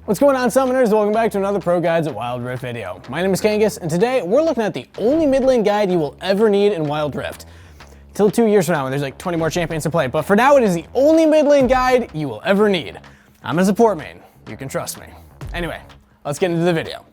What's going on, summoners? Welcome back to another Pro Guides at Wild Rift video. My name is Kangas, and today we're looking at the only mid lane guide you will ever need in Wild Rift. Till 2 years from now when there's like 20 more champions to play, but for now it is the only mid lane guide you will ever need. I'm a support main, you can trust me. Anyway, let's get into the video.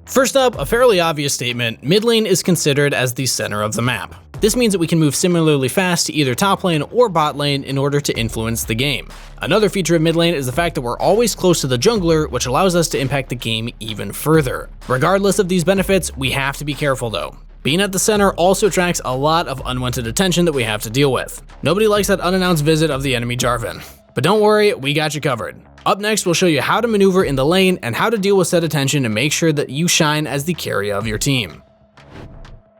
First up, a fairly obvious statement, mid lane is considered as the center of the map. This means that we can move similarly fast to either top lane or bot lane in order to influence the game. Another feature of mid lane is the fact that we're always close to the jungler, which allows us to impact the game even further. Regardless of these benefits, we have to be careful though. Being at the center also attracts a lot of unwanted attention that we have to deal with. Nobody likes that unannounced visit of the enemy Jarvan. But don't worry, we got you covered. Up next, we'll show you how to maneuver in the lane and how to deal with said attention and make sure that you shine as the carry of your team.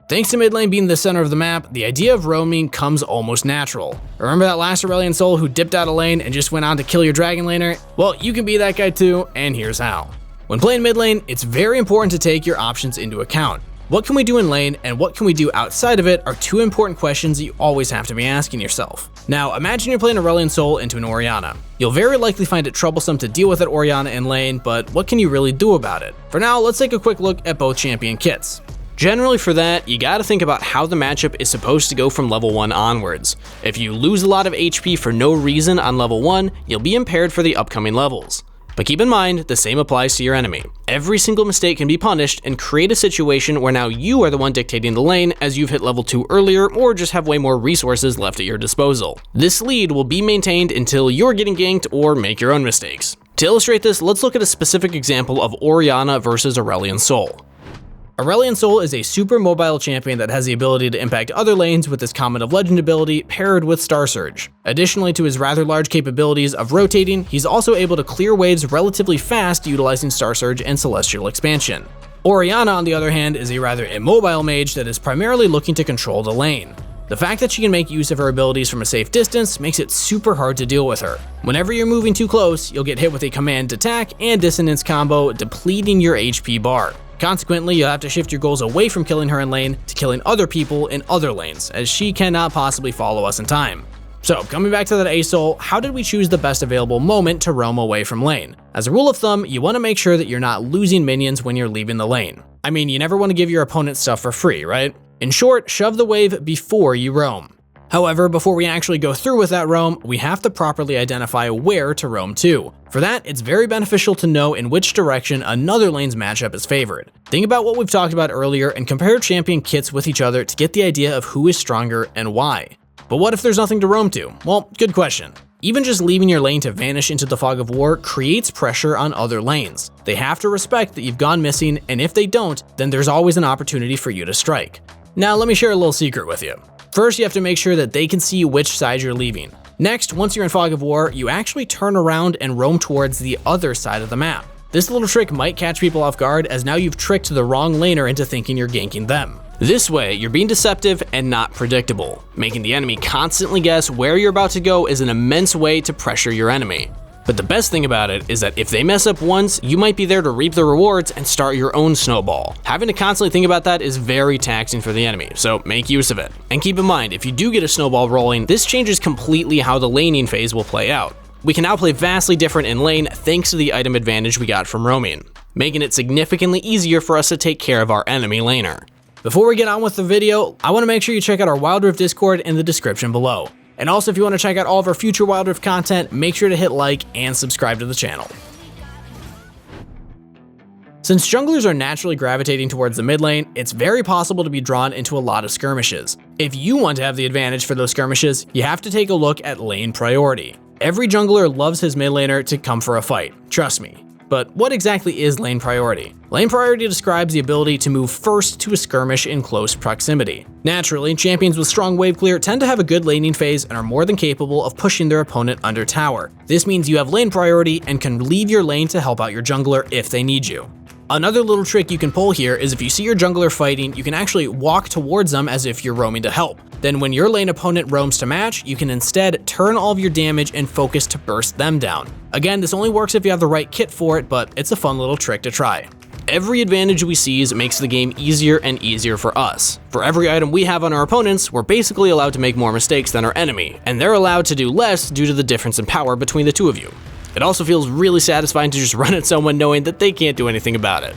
Thanks to mid lane being the center of the map, the idea of roaming comes almost natural. Remember that last Aurelion Sol who dipped out of lane and just went on to kill your dragon laner? Well, you can be that guy too, and here's how. When playing mid lane, it's very important to take your options into account. What can we do in lane and what can we do outside of it are two important questions that you always have to be asking yourself. Now, imagine you're playing Aurelion Sol into an Orianna. You'll very likely find it troublesome to deal with that Orianna in lane, but what can you really do about it? For now, let's take a quick look at both champion kits. Generally for that, you gotta think about how the matchup is supposed to go from level 1 onwards. If you lose a lot of HP for no reason on level 1, you'll be impaired for the upcoming levels. But keep in mind, the same applies to your enemy. Every single mistake can be punished and create a situation where now you are the one dictating the lane as you've hit level 2 earlier or just have way more resources left at your disposal. This lead will be maintained until you're getting ganked or make your own mistakes. To illustrate this, let's look at a specific example of Orianna versus Aurelion Sol. Aurelion Sol is a super mobile champion that has the ability to impact other lanes with his Comet of Legend ability paired with Star Surge. Additionally to his rather large capabilities of rotating, he's also able to clear waves relatively fast utilizing Star Surge and Celestial Expansion. Orianna, on the other hand, is a rather immobile mage that is primarily looking to control the lane. The fact that she can make use of her abilities from a safe distance makes it super hard to deal with her. Whenever you're moving too close, you'll get hit with a command attack and dissonance combo, depleting your HP bar. Consequently, you'll have to shift your goals away from killing her in lane to killing other people in other lanes, as she cannot possibly follow us in time. So, coming back to that A-Sol, how did we choose the best available moment to roam away from lane? As a rule of thumb, you want to make sure that you're not losing minions when you're leaving the lane. I mean, you never want to give your opponent stuff for free, right? In short, shove the wave before you roam. However, before we actually go through with that roam, we have to properly identify where to roam to. For that, it's very beneficial to know in which direction another lane's matchup is favored. Think about what we've talked about earlier and compare champion kits with each other to get the idea of who is stronger and why. But what if there's nothing to roam to? Well, good question. Even just leaving your lane to vanish into the fog of war creates pressure on other lanes. They have to respect that you've gone missing, and if they don't, then there's always an opportunity for you to strike. Now, let me share a little secret with you. First, you have to make sure that they can see which side you're leaving. Next, once you're in Fog of War, you actually turn around and roam towards the other side of the map. This little trick might catch people off guard as now you've tricked the wrong laner into thinking you're ganking them. This way, you're being deceptive and not predictable. Making the enemy constantly guess where you're about to go is an immense way to pressure your enemy. But the best thing about it is that if they mess up once, you might be there to reap the rewards and start your own snowball. Having to constantly think about that is very taxing for the enemy, so make use of it. And keep in mind, if you do get a snowball rolling, this changes completely how the laning phase will play out. We can now play vastly different in lane thanks to the item advantage we got from roaming, making it significantly easier for us to take care of our enemy laner. Before we get on with the video, I want to make sure you check out our Wild Rift Discord in the description below. And also, if you want to check out all of our future Wild Rift content, make sure to hit like and subscribe to the channel. Since junglers are naturally gravitating towards the mid lane, it's very possible to be drawn into a lot of skirmishes. If you want to have the advantage for those skirmishes, you have to take a look at lane priority. Every jungler loves his mid laner to come for a fight, trust me. But what exactly is lane priority? Lane priority describes the ability to move first to a skirmish in close proximity. Naturally, champions with strong wave clear tend to have a good laning phase and are more than capable of pushing their opponent under tower. This means you have lane priority and can leave your lane to help out your jungler if they need you. Another little trick you can pull here is if you see your jungler fighting, you can actually walk towards them as if you're roaming to help. Then when your lane opponent roams to match, you can instead turn all of your damage and focus to burst them down. Again, this only works if you have the right kit for it, but it's a fun little trick to try. Every advantage we seize makes the game easier and easier for us. For every item we have on our opponents, we're basically allowed to make more mistakes than our enemy, and they're allowed to do less due to the difference in power between the two of you. It also feels really satisfying to just run at someone knowing that they can't do anything about it.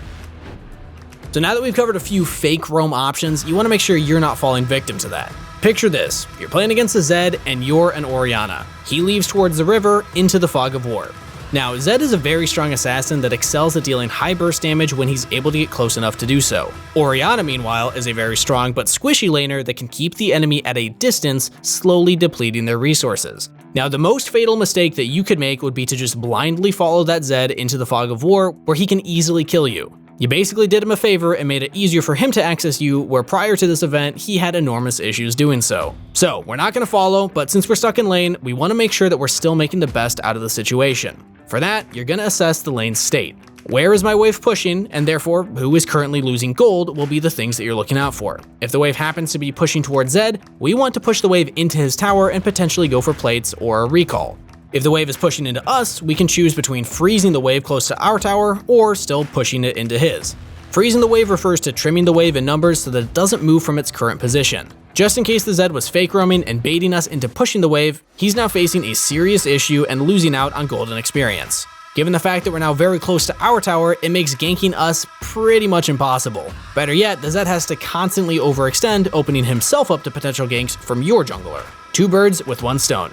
So now that we've covered a few fake roam options, you want to make sure you're not falling victim to that. Picture this, you're playing against a Zed and you're an Orianna. He leaves towards the river into the fog of war. Now, Zed is a very strong assassin that excels at dealing high burst damage when he's able to get close enough to do so. Orianna, meanwhile, is a very strong but squishy laner that can keep the enemy at a distance, slowly depleting their resources. Now, the most fatal mistake that you could make would be to just blindly follow that Zed into the fog of war, where he can easily kill you. You basically did him a favor and made it easier for him to access you, where prior to this event, he had enormous issues doing so. So, we're not gonna follow, but since we're stuck in lane, we wanna make sure that we're still making the best out of the situation. For that, you're gonna assess the lane's state. Where is my wave pushing, and therefore, who is currently losing gold will be the things that you're looking out for. If the wave happens to be pushing towards Zed, we want to push the wave into his tower and potentially go for plates or a recall. If the wave is pushing into us, we can choose between freezing the wave close to our tower or still pushing it into his. Freezing the wave refers to trimming the wave in numbers so that it doesn't move from its current position. Just in case the Zed was fake roaming and baiting us into pushing the wave, he's now facing a serious issue and losing out on golden experience. Given the fact that we're now very close to our tower, it makes ganking us pretty much impossible. Better yet, the Zed has to constantly overextend, opening himself up to potential ganks from your jungler. 2 birds with 1 stone.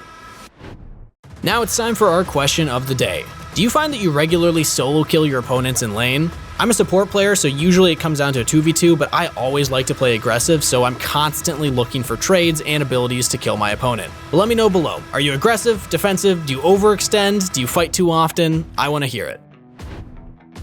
Now it's time for our question of the day. Do you find that you regularly solo kill your opponents in lane? I'm a support player, so usually it comes down to a 2v2, but I always like to play aggressive, so I'm constantly looking for trades and abilities to kill my opponent. But let me know below. Are you aggressive, defensive? Do you overextend? Do you fight too often? I want to hear it.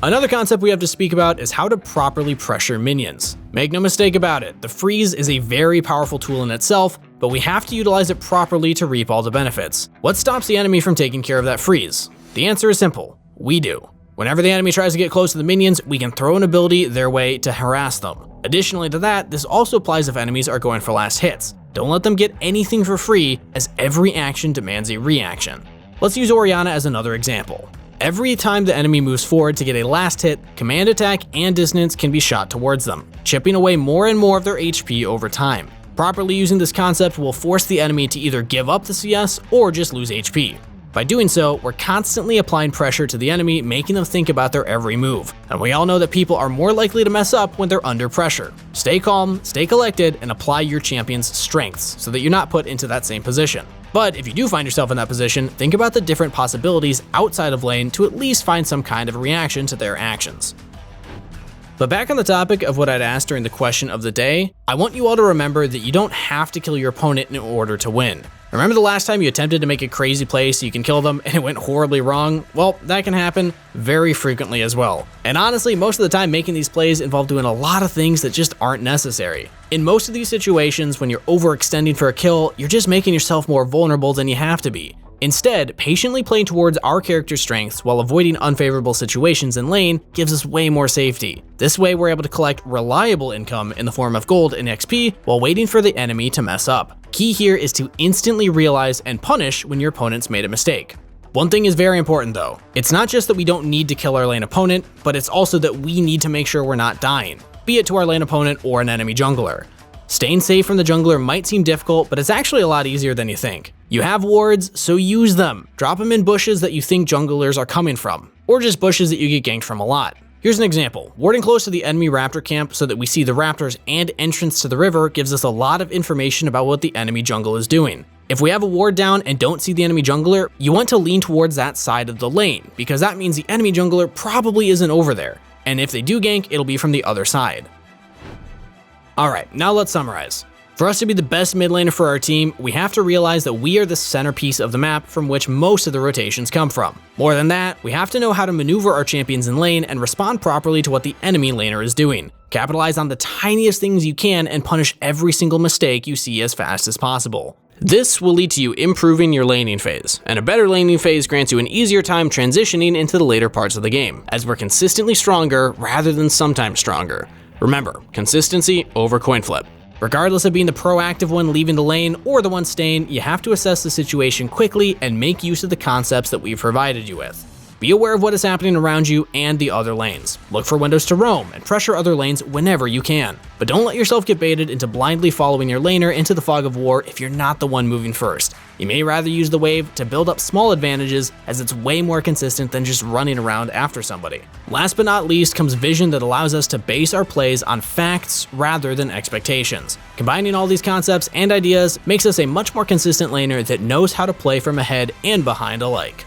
Another concept we have to speak about is how to properly pressure minions. Make no mistake about it, the freeze is a very powerful tool in itself, but we have to utilize it properly to reap all the benefits. What stops the enemy from taking care of that freeze? The answer is simple, we do. Whenever the enemy tries to get close to the minions, we can throw an ability their way to harass them. Additionally to that, this also applies if enemies are going for last hits. Don't let them get anything for free, as every action demands a reaction. Let's use Orianna as another example. Every time the enemy moves forward to get a last hit, command attack and dissonance can be shot towards them, chipping away more and more of their HP over time. Properly using this concept will force the enemy to either give up the CS or just lose HP. By doing so, we're constantly applying pressure to the enemy, making them think about their every move. And we all know that people are more likely to mess up when they're under pressure. Stay calm, stay collected, and apply your champion's strengths so that you're not put into that same position. But if you do find yourself in that position, think about the different possibilities outside of lane to at least find some kind of reaction to their actions. But back on the topic of what I'd asked during the question of the day, I want you all to remember that you don't have to kill your opponent in order to win. Remember the last time you attempted to make a crazy play so you can kill them and it went horribly wrong? Well, that can happen very frequently as well. And honestly, most of the time making these plays involve doing a lot of things that just aren't necessary. In most of these situations, when you're overextending for a kill, you're just making yourself more vulnerable than you have to be. Instead, patiently playing towards our character's strengths while avoiding unfavorable situations in lane gives us way more safety. This way, we're able to collect reliable income in the form of gold and XP while waiting for the enemy to mess up. Key here is to instantly realize and punish when your opponent's made a mistake. One thing is very important though. It's not just that we don't need to kill our lane opponent, but it's also that we need to make sure we're not dying, be it to our lane opponent or an enemy jungler. Staying safe from the jungler might seem difficult, but it's actually a lot easier than you think. You have wards, so use them. Drop them in bushes that you think junglers are coming from, or just bushes that you get ganked from a lot. Here's an example. Warding close to the enemy raptor camp so that we see the raptors and entrance to the river gives us a lot of information about what the enemy jungle is doing. If we have a ward down and don't see the enemy jungler, you want to lean towards that side of the lane, because that means the enemy jungler probably isn't over there. And if they do gank, it'll be from the other side. Alright, now let's summarize. For us to be the best mid laner for our team, we have to realize that we are the centerpiece of the map from which most of the rotations come from. More than that, we have to know how to maneuver our champions in lane and respond properly to what the enemy laner is doing. Capitalize on the tiniest things you can and punish every single mistake you see as fast as possible. This will lead to you improving your laning phase, and a better laning phase grants you an easier time transitioning into the later parts of the game, as we're consistently stronger rather than sometimes stronger. Remember, consistency over coin flip. Regardless of being the proactive one leaving the lane or the one staying, you have to assess the situation quickly and make use of the concepts that we've provided you with. Be aware of what is happening around you and the other lanes. Look for windows to roam and pressure other lanes whenever you can. But don't let yourself get baited into blindly following your laner into the fog of war if you're not the one moving first. You may rather use the wave to build up small advantages, as it's way more consistent than just running around after somebody. Last but not least comes vision that allows us to base our plays on facts rather than expectations. Combining all these concepts and ideas makes us a much more consistent laner that knows how to play from ahead and behind alike.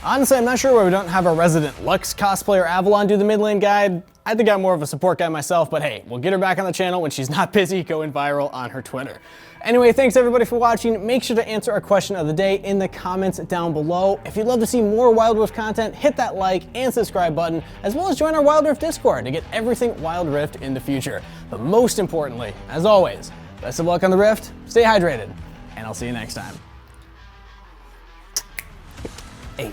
Honestly, I'm not sure why we don't have our resident Lux cosplayer Avalon do the mid lane guide. I think I'm more of a support guy myself, but hey, we'll get her back on the channel when she's not busy going viral on her Twitter. Anyway, thanks everybody for watching. Make sure to answer our question of the day in the comments down below. If you'd love to see more Wild Rift content, hit that like and subscribe button, as well as join our Wild Rift Discord to get everything Wild Rift in the future. But most importantly, as always, best of luck on the Rift, stay hydrated, and I'll see you next time. Hey.